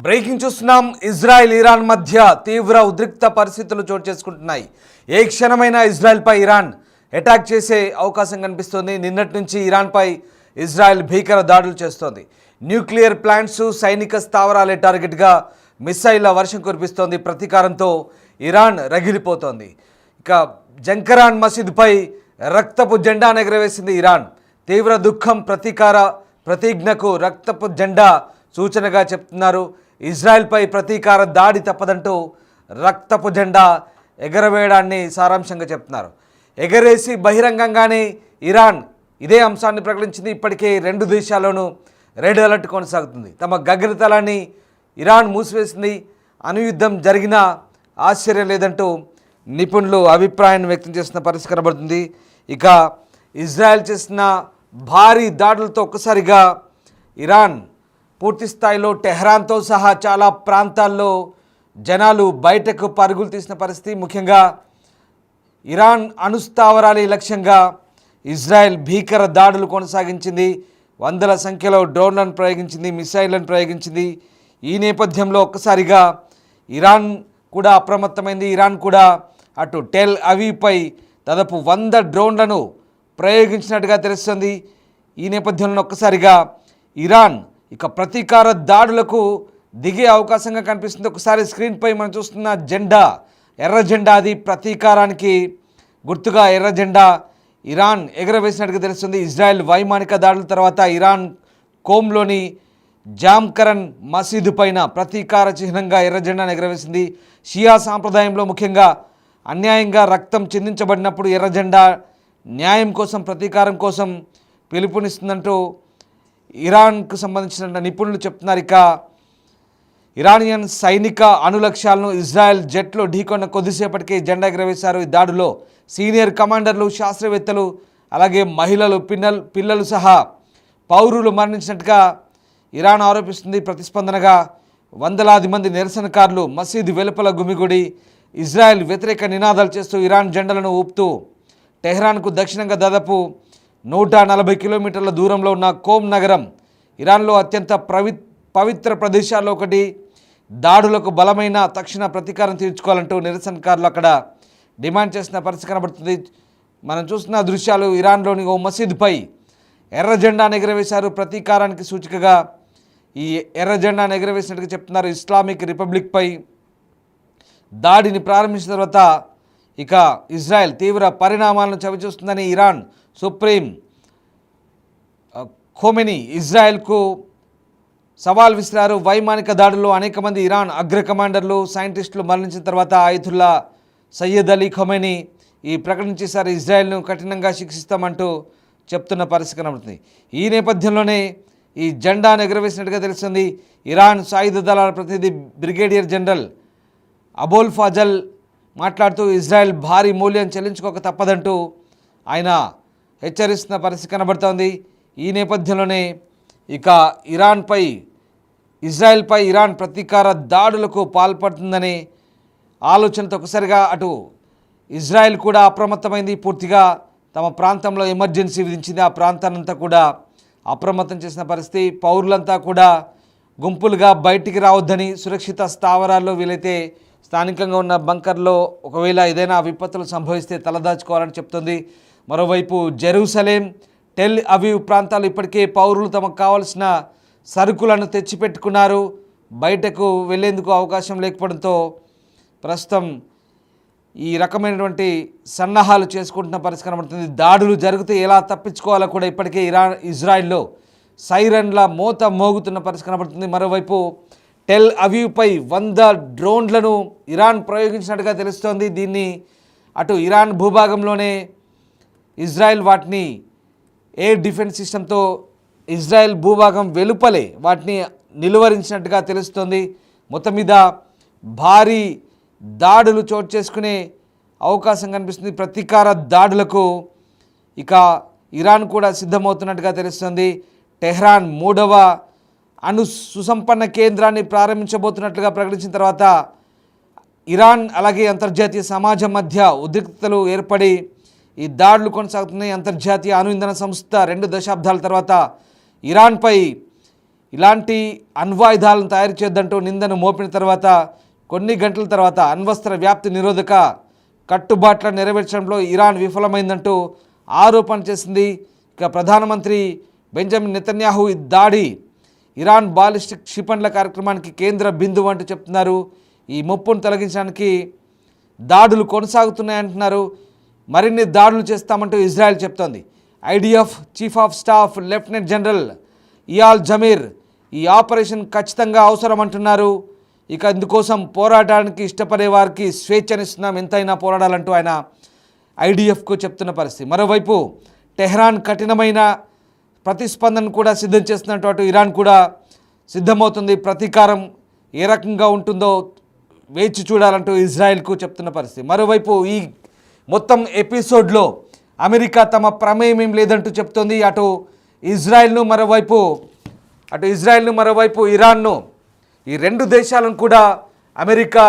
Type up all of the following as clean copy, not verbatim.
Breaking చూస్తున్నాం. Israel Iran మధ్య తీవ్ర ఉద్రిక్త పరిస్థితులు చోటు చేసుకుంటున్నాయి. ఏ క్షణమైనా ఇజ్రాయెల్పై ఇరాన్ అటాక్ చేసే అవకాశం కనిపిస్తోంది. నిన్నటి నుంచి ఇరాన్పై ఇజ్రాయెల్ భీకర దాడులు చేస్తోంది. న్యూక్లియర్ ప్లాంట్స్, సైనిక స్థావరాలే టార్గెట్గా మిసైళ్ల వర్షం కురిపిస్తోంది. ప్రతీకారంతో ఇరాన్ రగిలిపోతోంది. ఇక జంకరాన్ మసీదుపై రక్తపు జెండా ఎగరవేసింది ఇరాన్. తీవ్ర దుఃఖం, ప్రతీకార ప్రతిజ్ఞకు రక్తపు జెండా సూచనగా చెప్తున్నారు. ఇజ్రాయెల్పై ప్రతీకార దాడి తప్పదంటూ రక్తపు జెండా ఎగరవేయడాన్ని సారాంశంగా చెప్తున్నారు. ఎగరేసి బహిరంగంగానే ఇరాన్ ఇదే అంశాన్ని ప్రకటించింది. ఇప్పటికే రెండు దేశాల్లోనూ రెడ్ అలర్ట్ కొనసాగుతుంది. తమ గగనతలాన్ని ఇరాన్ మూసివేసింది. అణుయుద్ధం జరిగినా ఆశ్చర్యం లేదంటూ నిపుణులు అభిప్రాయాన్ని వ్యక్తం చేస్తున్న పరిస్థితి కనబడుతుంది. ఇక ఇజ్రాయెల్ చేసిన భారీ దాడులతో ఒక్కసారిగా ఇరాన్ పూర్తి స్థాయిలో టెహ్రాన్తో సహా చాలా ప్రాంతాల్లో జనాలు బయటకు పరుగులు తీసిన పరిస్థితి. ముఖ్యంగా ఇరాన్ అణుస్థావరాల లక్ష్యంగా ఇజ్రాయెల్ భీకర దాడులు కొనసాగించింది. వందల సంఖ్యలో డ్రోన్లను ప్రయోగించింది, మిసైళ్లను ప్రయోగించింది. ఈ నేపథ్యంలో ఒక్కసారిగా ఇరాన్ కూడా అప్రమత్తమైంది. ఇరాన్ కూడా అటు టెల్ అవీవ్పై దాదాపు 100 డ్రోన్లను ప్రయోగించినట్టుగా తెలుస్తుంది. ఈ నేపథ్యంలో ఒక్కసారిగా ఇరాన్ ఇక ప్రతీకార దాడులకు దిగే అవకాశంగా కనిపిస్తుంది. ఒకసారి స్క్రీన్పై మనం చూస్తున్న జెండా, ఎర్ర జెండా, అది ప్రతీకారానికి గుర్తుగా ఎర్ర జెండా ఇరాన్ ఎగరవేసినట్టుగా తెలుస్తుంది. ఇజ్రాయెల్ వైమానిక దాడుల తర్వాత ఇరాన్ కోమ్లోని జామ్కరన్ మసీదు పైన ప్రతీకార చిహ్నంగా ఎర్ర జెండాను ఎగరవేసింది. షియా సాంప్రదాయంలో ముఖ్యంగా అన్యాయంగా రక్తం చిందించబడినప్పుడు ఎర్ర జెండా న్యాయం కోసం, ప్రతీకారం కోసం పిలుపునిస్తుందంటూ ఇరాన్కు సంబంధించిన నిపుణులు చెప్తున్నారు. ఇక ఇరానియన్ సైనిక అణులక్ష్యాలను ఇజ్రాయెల్ జెట్లో ఢీకొన్న కొద్దిసేపటికే జెండా ఎగరవేశారు. ఈ దాడిలో సీనియర్ కమాండర్లు, శాస్త్రవేత్తలు, అలాగే మహిళలు, పిల్లలు సహా పౌరులు మరణించినట్టుగా ఇరాన్ ఆరోపిస్తుంది. ప్రతిస్పందనగా వందలాది మంది నిరసనకారులు మసీదు వెలుపల గుమిగూడి ఇజ్రాయెల్ వ్యతిరేక నినాదాలు చేస్తూ ఇరాన్ జెండాలను ఊపుతూ టెహ్రాన్కు దక్షిణంగా దాదాపు 140 కిలోమీటర్ల దూరంలో ఉన్న కోమ్ నగరం ఇరాన్లో అత్యంత పవిత్ర ప్రదేశాల్లో ఒకటి. దాడులకు బలమైన తక్షణ ప్రతీకారం తీర్చుకోవాలంటూ నిరసనకారులు అక్కడ డిమాండ్ చేసిన పరిస్థితి కనబడుతుంది. మనం చూస్తున్న దృశ్యాలు ఇరాన్లోని ఓ మసీదుపై ఎర్ర జెండాను ఎగరవేశారు. ప్రతీకారానికి సూచికగా ఈ ఎర్ర జెండాను ఎగరవేసినట్టుగా చెప్తున్నారు. ఇస్లామిక్ రిపబ్లిక్పై దాడిని ప్రారంభించిన తర్వాత ఇక ఇజ్రాయెల్ తీవ్ర పరిణామాలను చవిచూస్తుందని ఇరాన్ సుప్రీం ఖొమెనీ ఇజ్రాయెల్కు సవాల్ విసిరారు. వైమానిక దాడుల్లో అనేక మంది ఇరాన్ అగ్ర కమాండర్లు, సైంటిస్టులు మరణించిన తర్వాత ఆయుతుల్లా సయ్యద్ అలీ ఖొమెనీ ఈ ప్రకటన చేశారు. ఇజ్రాయెల్ను కఠినంగా శిక్షిస్తామంటూ చెప్తున్న పరిస్థితి కనబడుతుంది. ఈ నేపథ్యంలోనే ఈ జెండాను ఎగురవేసినట్టుగా తెలుస్తుంది. ఇరాన్ సాయుధ దళాల ప్రతినిధి బ్రిగేడియర్ జనరల్ అబోల్ ఫజల్ మాట్లాడుతూ ఇజ్రాయెల్ భారీ మూల్యం చెల్లించుకోక తప్పదంటూ ఆయన హెచ్చరిస్తున్న పరిస్థితి కనబడుతోంది. ఈ నేపథ్యంలోనే ఇక ఇజ్రాయెల్పై ఇరాన్ ప్రతీకార దాడులకు పాల్పడుతుందనే ఆలోచనతో ఒకసారిగా అటు ఇజ్రాయెల్ కూడా అప్రమత్తమైంది. పూర్తిగా తమ ప్రాంతంలో ఎమర్జెన్సీ విధించింది. ఆ ప్రాంతాన్నంతా కూడా అప్రమత్తం చేసిన పరిస్థితి. పౌరులంతా కూడా గుంపులుగా బయటికి రావద్దని, సురక్షిత స్థావరాల్లో వీలైతే స్థానికంగా ఉన్న బంకర్లో ఒకవేళ ఏదైనా విపత్తులు సంభవిస్తే తలదాచుకోవాలని చెప్తుంది. మరోవైపు జెరూసలేం, టెల్ అవీవ్ ప్రాంతాలు ఇప్పటికే పౌరులు తమకు కావాల్సిన సరుకులను తెచ్చిపెట్టుకున్నారు. బయటకు వెళ్లేందుకు అవకాశం లేకపోవడంతో ప్రస్తుతం ఈ రకమైనటువంటి సన్నాహాలు చేసుకుంటున్న పరిస్థితి కనబడుతుంది. దాడులు జరిగితే ఎలా తప్పించుకోవాలో కూడా ఇప్పటికే ఇజ్రాయెల్లో సైరన్ల మోత మోగుతున్న పరిస్థితి కనబడుతుంది. మరోవైపు టెల్ అవీవ్పై 100 డ్రోన్లను ఇరాన్ ప్రయోగించినట్టుగా తెలుస్తోంది. దీన్ని అటు ఇరాన్ భూభాగంలోనే ఇజ్రాయెల్ వాటిని ఎయిర్ డిఫెన్స్ సిస్టంతో ఇజ్రాయెల్ భూభాగం వెలుపలే వాటిని నిలువరించినట్టుగా తెలుస్తోంది. మొత్తం మీద భారీ దాడులు చోటు చేసుకునే అవకాశం కనిపిస్తుంది. ప్రతీకార దాడులకు ఇక ఇరాన్ కూడా సిద్ధమవుతున్నట్టుగా తెలుస్తుంది. టెహ్రాన్ 3వ అణు సుసంపన్న కేంద్రాన్ని ప్రారంభించబోతున్నట్లుగా ప్రకటించిన తర్వాత ఇరాన్ అలాగే అంతర్జాతీయ సమాజం మధ్య ఉద్రిక్తతలు ఏర్పడి ఈ దాడులు కొనసాగుతున్నాయి. అంతర్జాతీయ అణు ఇంధన సంస్థ 2 దశాబ్దాల తర్వాత ఇరాన్పై ఇలాంటి అణ్వాయుధాలను తయారు చేద్దంటూ నిందను మోపిన తర్వాత కొన్ని గంటల తర్వాత అణ్వస్త్ర వ్యాప్తి నిరోధక కట్టుబాట్లను నెరవేర్చడంలో ఇరాన్ విఫలమైందంటూ ఆరోపణ చేసింది. ఇక ప్రధానమంత్రి బెంజమిన్ నెతన్యాహు ఈ దాడి ఇరాన్ బాలిస్టిక్ క్షిపణుల కార్యక్రమానికి కేంద్ర బిందువు అంటూ చెప్తున్నారు. ఈ ముప్పును తొలగించడానికి దాడులు కొనసాగుతున్నాయంటున్నారు. మరిన్ని దాడులు చేస్తామంటూ ఇజ్రాయెల్ చెప్తోంది. IDF chief of staff lieutenant general Eyal Zamir ఈ ఆపరేషన్ ఖచ్చితంగా అవసరం అంటున్నారు. ఇక ఇందుకోసం పోరాటానికి ఇష్టపడే వారికి స్వేచ్ఛనిస్తున్నాం, ఎంతైనా పోరాడాలంటూ ఆయన ఐడిఎఫ్కు చెప్తున్న పరిస్థితి. మరోవైపు టెహ్రాన్ కఠినమైన ప్రతిస్పందన కూడా సిద్ధం చేస్తున్నట్టు ఇరాన్ కూడా సిద్ధమవుతుంది. ప్రతీకారం ఏ రకంగా ఉంటుందో వేచి చూడాలంటూ ఇజ్రాయెల్కు చెప్తున్న పరిస్థితి. మరోవైపు ఈ మొత్తం ఎపిసోడ్లో అమెరికా తమ ప్రమేయం ఏం లేదంటూ చెప్తోంది. అటు ఇజ్రాయెల్ను మరోవైపు ఇరాన్ను, ఈ రెండు దేశాలను కూడా అమెరికా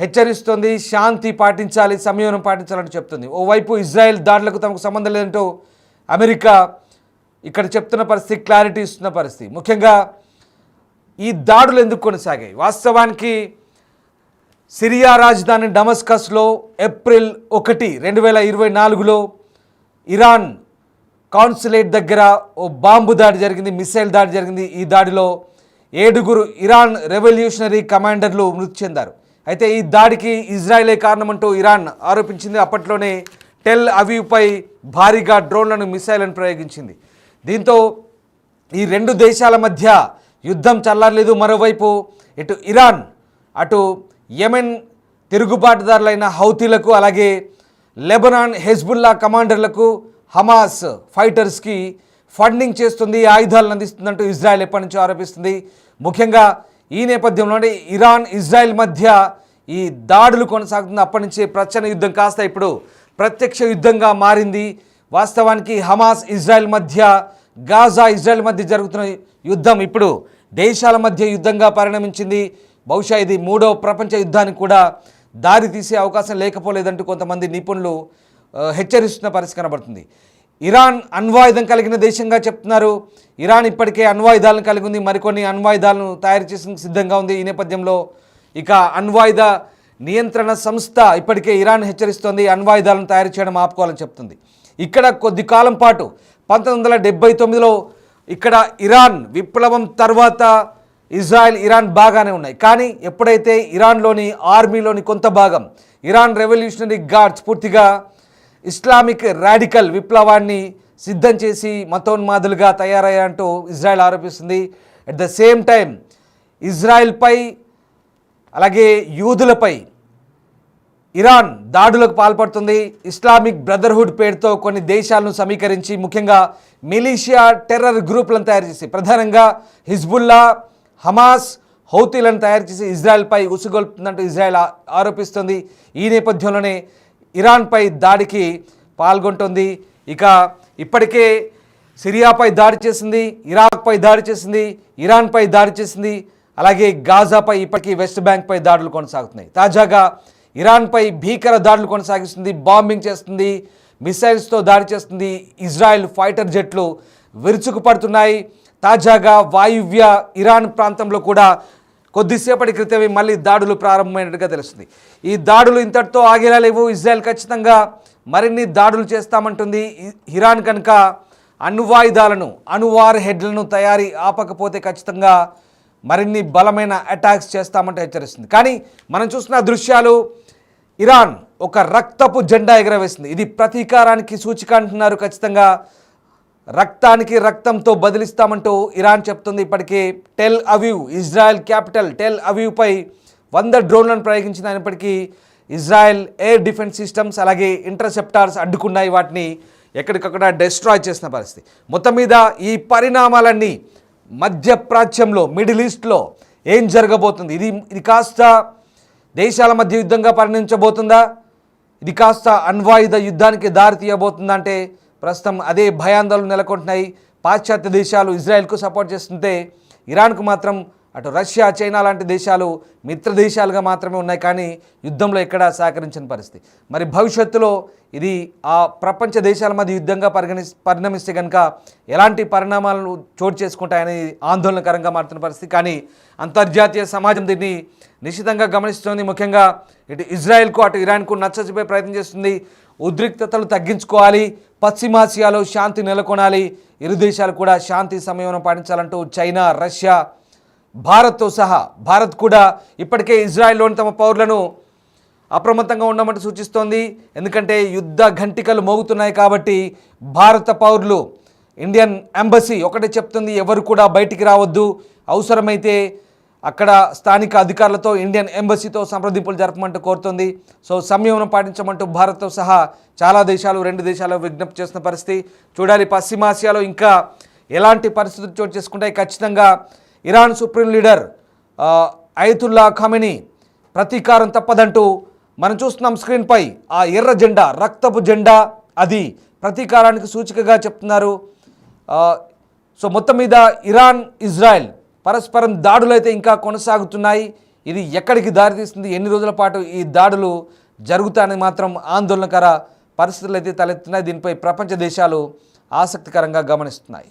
హెచ్చరిస్తోంది. శాంతి పాటించాలి, సంయమనం పాటించాలంటూ చెప్తుంది. ఓవైపు ఇజ్రాయెల్ దాడులకు తమకు సంబంధం లేదంటూ అమెరికా ఇక్కడ చెప్తున్న పరిస్థితి, క్లారిటీ ఇస్తున్న పరిస్థితి. ముఖ్యంగా ఈ దాడులు ఎందుకు కొనసాగాయి? వాస్తవానికి సిరియా రాజధాని డమస్కస్లో ఏప్రిల్ 1, 2024లో ఇరాన్ కాన్సులేట్ దగ్గర ఓ బాంబు దాడి జరిగింది, మిసైల్ దాడి జరిగింది. ఈ దాడిలో 7 ఇరాన్ రెవల్యూషనరీ కమాండర్లు మృతి చెందారు. అయితే ఈ దాడికి ఇజ్రాయెలే కారణమంటూ ఇరాన్ ఆరోపించింది. అప్పట్లోనే టెల్ అవీవ్పై భారీగా డ్రోన్లను, మిసైళ్లను ప్రయోగించింది. దీంతో ఈ రెండు దేశాల మధ్య యుద్ధం చల్లారలేదు. మరోవైపు ఇటు ఇరాన్, అటు యెమెన్ తిరుగుబాటుదారులైన హౌతీలకు, అలాగే లెబనాన్ హెజ్బుల్లా కమాండర్లకు, హమాస్ ఫైటర్స్కి ఫండింగ్ చేస్తుంది, ఆయుధాలను అందిస్తుందంటూ ఇజ్రాయెల్ ఎప్పటి నుంచో ఆరోపిస్తుంది. ముఖ్యంగా ఈ నేపథ్యంలోనే ఇరాన్, ఇజ్రాయెల్ మధ్య ఈ దాడులు కొనసాగుతుంది. అప్పటి నుంచే ప్రచ్ఛన్న యుద్ధం కాస్త ఇప్పుడు ప్రత్యక్ష యుద్ధంగా మారింది. వాస్తవానికి హమాస్ ఇజ్రాయెల్ మధ్య, గాజా ఇజ్రాయెల్ మధ్య జరుగుతున్న యుద్ధం ఇప్పుడు దేశాల మధ్య యుద్ధంగా పరిణమించింది. బహుశా ఇది 3వ ప్రపంచ యుద్ధానికి కూడా దారి తీసే అవకాశం లేకపోలేదంటూ కొంతమంది నిపుణులు హెచ్చరిస్తున్న పరిస్థితి కనబడుతుంది. ఇరాన్ అణ్వాయుధం కలిగిన దేశంగా చెప్తున్నారు. ఇరాన్ ఇప్పటికే అణ్వాయుధాలను కలిగి ఉంది, మరికొన్ని అణ్వాయుధాలను తయారు చేసిన సిద్ధంగా ఉంది. ఈ నేపథ్యంలో ఇక అణ్వాయుధ నియంత్రణ సంస్థ ఇప్పటికే ఇరాన్ హెచ్చరిస్తోంది, అణ్వాయుధాలను తయారు చేయడం ఆపుకోవాలని చెప్తుంది. ఇక్కడ కొద్ది కాలం పాటు 1979లో ఇక్కడ ఇరాన్ విప్లవం తర్వాత ఇజ్రాయెల్, ఇరాన్ బాగానే ఉన్నాయి. కానీ ఎప్పుడైతే ఇరాన్లోని ఆర్మీలోని కొంత భాగం, ఇరాన్ రెవల్యూషనరీ గార్డ్స్ పూర్తిగా ఇస్లామిక్ రాడికల్ విప్లవాన్ని సిద్ధం చేసి మతోన్మాదులుగా తయారయ్యారంటూ ఇజ్రాయెల్ ఆరోపిస్తుంది. అట్ ద సేమ్ టైం ఇజ్రాయెల్పై అలాగే యూదులపై ఇరాన్ దాడులకు పాల్పడుతుంది. ఇస్లామిక్ బ్రదర్హుడ్ పేరుతో కొన్ని దేశాలను సమీకరించి ముఖ్యంగా మిలీషియా టెర్రర్ గ్రూపులను తయారు చేసి, ప్రధానంగా హిజ్బుల్లా, హమాస్, హౌతీలను తయారు చేసి ఇజ్రాయెల్పై ఉసుగొల్పుతుందంటూ ఇజ్రాయెల్ ఆరోపిస్తుంది. ఈ నేపథ్యంలోనే ఇరాన్పై దాడికి పాల్గొంటుంది. ఇక ఇప్పటికే సిరియాపై దాడి చేసింది, ఇరాక్పై దాడి చేసింది, ఇరాన్పై దాడి చేసింది, అలాగే గాజాపై, ఇప్పటికీ వెస్ట్ బ్యాంక్పై దాడులు కొనసాగుతున్నాయి. తాజాగా ఇరాన్పై భీకర దాడులు కొనసాగిస్తుంది, బాంబింగ్ చేస్తుంది, మిసైల్స్తో దాడి చేస్తుంది. ఇజ్రాయెల్ ఫైటర్ జెట్లు విరుచుకుపడుతున్నాయి. తాజాగా వాయువ్య ఇరాన్ ప్రాంతంలో కూడా కొద్దిసేపటి క్రితమే మళ్ళీ దాడులు ప్రారంభమైనట్టుగా తెలుస్తుంది. ఈ దాడులు ఇంతటితో ఆగేలా లేవు. ఇజ్రాయెల్ ఖచ్చితంగా మరిన్ని దాడులు చేస్తామంటుంది. ఇరాన్ కనుక అణ్వాయుధాలను, అణువార్ హెడ్లను తయారీ ఆపకపోతే ఖచ్చితంగా మరిన్ని బలమైన అటాక్స్ చేస్తామంటూ హెచ్చరిస్తుంది. కానీ మనం చూస్తున్న దృశ్యాలు, ఇరాన్ ఒక రక్తపు జెండా ఎగరవేసింది. ఇది ప్రతీకారానికి సూచిక అంటున్నారు. ఖచ్చితంగా రక్తానికి రక్తంతో బదిలిస్తామంటూ ఇరాన్ చెప్తుంది. ఇప్పటికే టెల్ అవీవ్, ఇజ్రాయెల్ క్యాపిటల్ టెల్ అవీవ్పై 100 డ్రోన్లను ప్రయోగించిన అయినప్పటికీ ఇజ్రాయెల్ ఎయిర్ డిఫెన్స్ సిస్టమ్స్ అలాగే ఇంటర్సెప్టార్స్ అడ్డుకున్నాయి. వాటిని ఎక్కడికక్కడ డెస్ట్రాయ్ చేసిన పరిస్థితి. మొత్తం మీద ఈ పరిణామాలన్నీ మధ్యప్రాచ్యంలో, మిడిల్ ఈస్ట్లో ఏం జరగబోతుంది? ఇది కాస్త దేశాల మధ్య యుద్ధంగా పరిణమించబోతుందా? ఇది కాస్త అణ్వాయుధ యుద్ధానికి దారి తీయబోతుందా అంటే ప్రస్తుతం అదే భయాందోళనలు నెలకొంటున్నాయి. పాశ్చాత్య దేశాలు ఇజ్రాయెల్కు సపోర్ట్ చేస్తుంటే ఇరాన్కు మాత్రం అటు రష్యా, చైనా లాంటి దేశాలు మిత్ర దేశాలుగా మాత్రమే ఉన్నాయి, కానీ యుద్ధంలో ఎక్కడా సహకరించిన పరిస్థితి. మరి భవిష్యత్తులో ఇది ఆ ప్రపంచ దేశాల మధ్య యుద్ధంగా పరిణమిస్తే కనుక ఎలాంటి పరిణామాలను చోటు చేసుకుంటాయని ఆందోళనకరంగా మారుతున్న పరిస్థితి. కానీ అంతర్జాతీయ సమాజం దీన్ని నిశ్చితంగా గమనిస్తుంది. ముఖ్యంగా ఇటు ఇజ్రాయెల్కు అటు ఇరాన్కు నచ్చజెప్పే ప్రయత్నం చేస్తుంది. ఉద్రిక్తతలు తగ్గించుకోవాలి, పశ్చిమాసియాలో శాంతి నెలకొనాలి, ఇరు దేశాలు కూడా శాంతి సంయమనం పాటించాలంటూ చైనా, రష్యా, భారత్తో సహా భారత్ కూడా ఇప్పటికే ఇజ్రాయెల్లోని తమ పౌరులను అప్రమత్తంగా ఉండమంటూ సూచిస్తోంది. ఎందుకంటే యుద్ధ ఘంటికలు మోగుతున్నాయి కాబట్టి భారత పౌరులు, ఇండియన్ ఎంబసీ ఒకటే చెప్తుంది, ఎవరు కూడా బయటికి రావద్దు, అవసరమైతే అక్కడ స్థానిక అధికారులతో, ఇండియన్ ఎంబసీతో సంప్రదింపులు జరపమంటూ కోరుతుంది. సో సంయమనం పాటించమంటూ భారత్తో సహా చాలా దేశాలు, 2 దేశాలు విజ్ఞప్తి చేస్తున్న పరిస్థితి. చూడాలి పశ్చిమాసియాలో ఇంకా ఎలాంటి పరిస్థితులు చోటు చేసుకుంటాయి. ఖచ్చితంగా ఇరాన్ సుప్రీం లీడర్ అయతుల్లా ఖమెనీ ప్రతీకారం తప్పదంటూ మనం చూస్తున్నాం స్క్రీన్పై. ఆ ఎర్ర జెండా, రక్తపు జెండా, అది ప్రతీకారానికి సూచికగా చెప్తున్నారు. సో మొత్తం మీద ఇరాన్, ఇజ్రాయెల్ పరస్పరం దాడులు అయితే ఇంకా కొనసాగుతున్నాయి. ఇది ఎక్కడికి దారితీస్తుంది, ఎన్ని రోజుల పాటు ఈ దాడులు జరుగుతాయని మాత్రం ఆందోళనకర పరిస్థితులు అయితే తలెత్తున్నాయి. దీనిపై ప్రపంచ దేశాలు ఆసక్తికరంగా గమనిస్తున్నాయి.